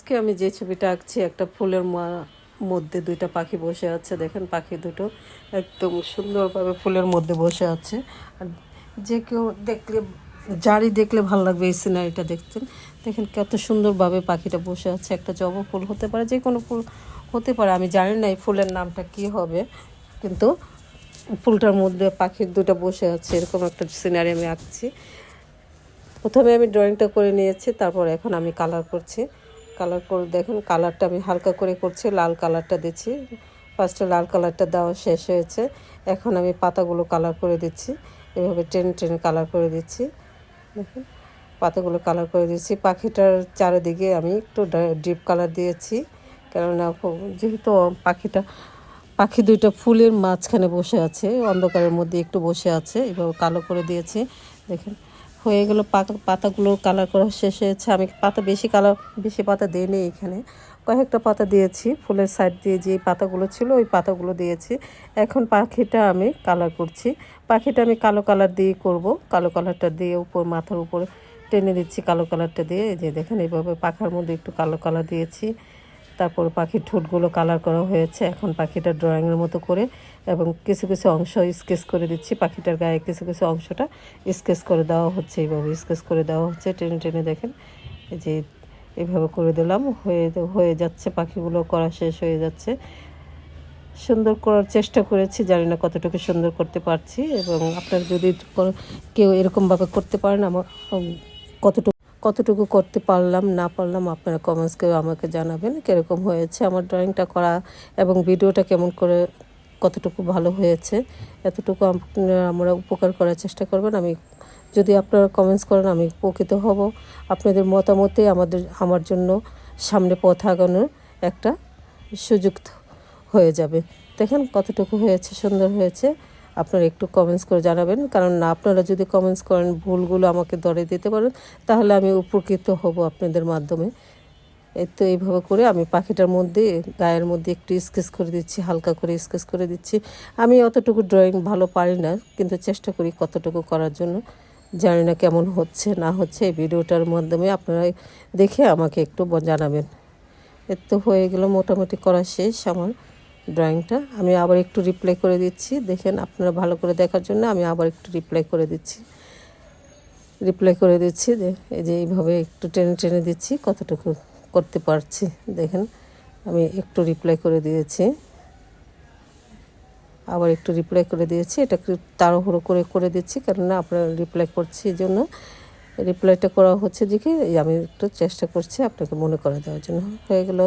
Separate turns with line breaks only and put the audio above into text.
আজকে আমি যে ছবিটা আঁকছি একটা ফুলের মধ্যে দুইটা পাখি বসে আছে। দেখেন পাখি দুটো একদম সুন্দরভাবে ফুলের মধ্যে বসে আছে। আর যে কেউ দেখলে যারই দেখলে ভালো লাগবে এই সিনারিটা দেখতেন। দেখেন কত সুন্দরভাবে পাখিটা বসে আছে। একটা জবা ফুল হতে পারে, যে কোনো ফুল হতে পারে, আমি জানি না এই ফুলের নামটা কি হবে, কিন্তু ফুলটার মধ্যে পাখির দুটো বসে আছে, এরকম একটা সিনারি আমি আঁকছি। প্রথমে আমি ড্রয়িংটা করে নিয়েছি, তারপর এখন আমি কালার করছি। কালার করে দেখুন, কালারটা আমি হালকা করে করছি, লাল কালারটা দিচ্ছি। ফার্স্টে লাল কালারটা দেওয়া শেষ হয়েছে, এখন আমি পাতাগুলো কালার করে দিচ্ছি। এভাবে টেনে টেনে কালার করে দিচ্ছি। দেখুন পাতাগুলো কালার করে দিচ্ছি। পাখিটার চারিদিকে আমি একটু ডিপ কালার দিয়েছি, কেননা যেহেতু পাখি দুইটা ফুলের মাঝখানে বসে আছে, অন্ধকারের মধ্যে একটু বসে আছে, এভাবে কালো করে দিয়েছি। দেখেন হয়ে গেল, পাতাগুলো কালার করা শেষ হয়েছে। আমি বেশি পাতা দিইনি, এখানে কয়েকটা পাতা দিয়েছি। ফুলের সাইড দিয়ে যে পাতাগুলো ছিল ওই পাতাগুলো দিয়েছি। এখন পাখিটা আমি কালার করছি। পাখিটা আমি কালো কালার দিয়ে করব। কালো কালারটা দিয়ে মাথার উপরে টেনে দিচ্ছি কালো কালারটা দিয়ে। এই যে দেখেন এইভাবে পাখার মধ্যে একটু কালো কালার দিয়েছি। তারপর পাখির ঠোঁটগুলো কালার করা হয়েছে। এখন পাখিটা ড্রয়িংয়ের মতো করে এবং কিছু কিছু অংশ স্কেচ করে দিচ্ছি। পাখিটার গায়ে কিছু কিছু অংশটা স্কেচ করে দেওয়া হচ্ছে, এইভাবে স্কেচ করে দেওয়া হচ্ছে টেনে টেনে। দেখেন এই যে এইভাবে করে দিলাম, হয়ে যাচ্ছে, পাখিগুলো করা শেষ হয়ে যাচ্ছে। সুন্দর করার চেষ্টা করেছি, জানি না কতটুকু সুন্দর করতে পারছি। এবং আপনারা যদি কেউ এরকমভাবে করতে পারেন, আমার কতটুকু করতে পারলাম না পারলাম আপনারা কমেন্টস করে আমাকে জানাবেন কীরকম হয়েছে আমার ড্রয়িংটা করা, এবং ভিডিওটা কেমন করে কতটুকু ভালো হয়েছে। এতটুকু আমরা উপকার করার চেষ্টা করবেন। যদি আপনারা কমেন্টস করেন আমি উপকৃত হব। আপনাদের মতামতে আমার জন্য সামনে পথ আগানোর একটা সুযোগ হয়ে যাবে। দেখেন কতটুকু হয়েছে, সুন্দর হয়েছে। আপনারা একটু কমেন্টস করে জানাবেন, কারণ আপনারা যদি কমেন্টস করেন, ভুলগুলো আমাকে ধরে দিতে পারেন, তাহলে আমি উপকৃত হব আপনাদের মাধ্যমে। তো এইভাবে করে আমি পাখিটার মধ্যে গায়ের মধ্যে একটু স্কেচ করে দিচ্ছি, হালকা করে স্কেচ করে দিচ্ছি। আমি অতটুকু ড্রয়িং ভালো পারি না, কিন্তু চেষ্টা করি কতটুকু করার জন্য। জানি না কেমন হচ্ছে না হচ্ছে, এই ভিডিওটার মাধ্যমে আপনারা দেখে আমাকে একটু জানাবেন। এর তো হয়ে গেল, মোটামুটি করা শেষ আমার ড্রয়িংটা। আমি আবার একটু রিপ্লাই করে দিচ্ছি। দেখেন আপনারা ভালো করে দেখার জন্য আমি আবার একটু রিপ্লাই করে দিচ্ছি এই যে এইভাবে একটু টেনে টেনে দিচ্ছি, কতটুকু করতে পারছি। দেখেন আমি একটু রিপ্লাই করে দিয়েছি, আবার একটু রিপ্লাই করে দিয়েছি। এটা একটু তাড়াহুড়ো করে দিচ্ছি, কেননা আপনারা রিপ্লাই করছি, এই জন্য রিপ্লাইটা করা হচ্ছে। দিকে আমি একটু চেষ্টা করছি আপনাকে মনে করে দেওয়ার জন্য। হয়ে গেল।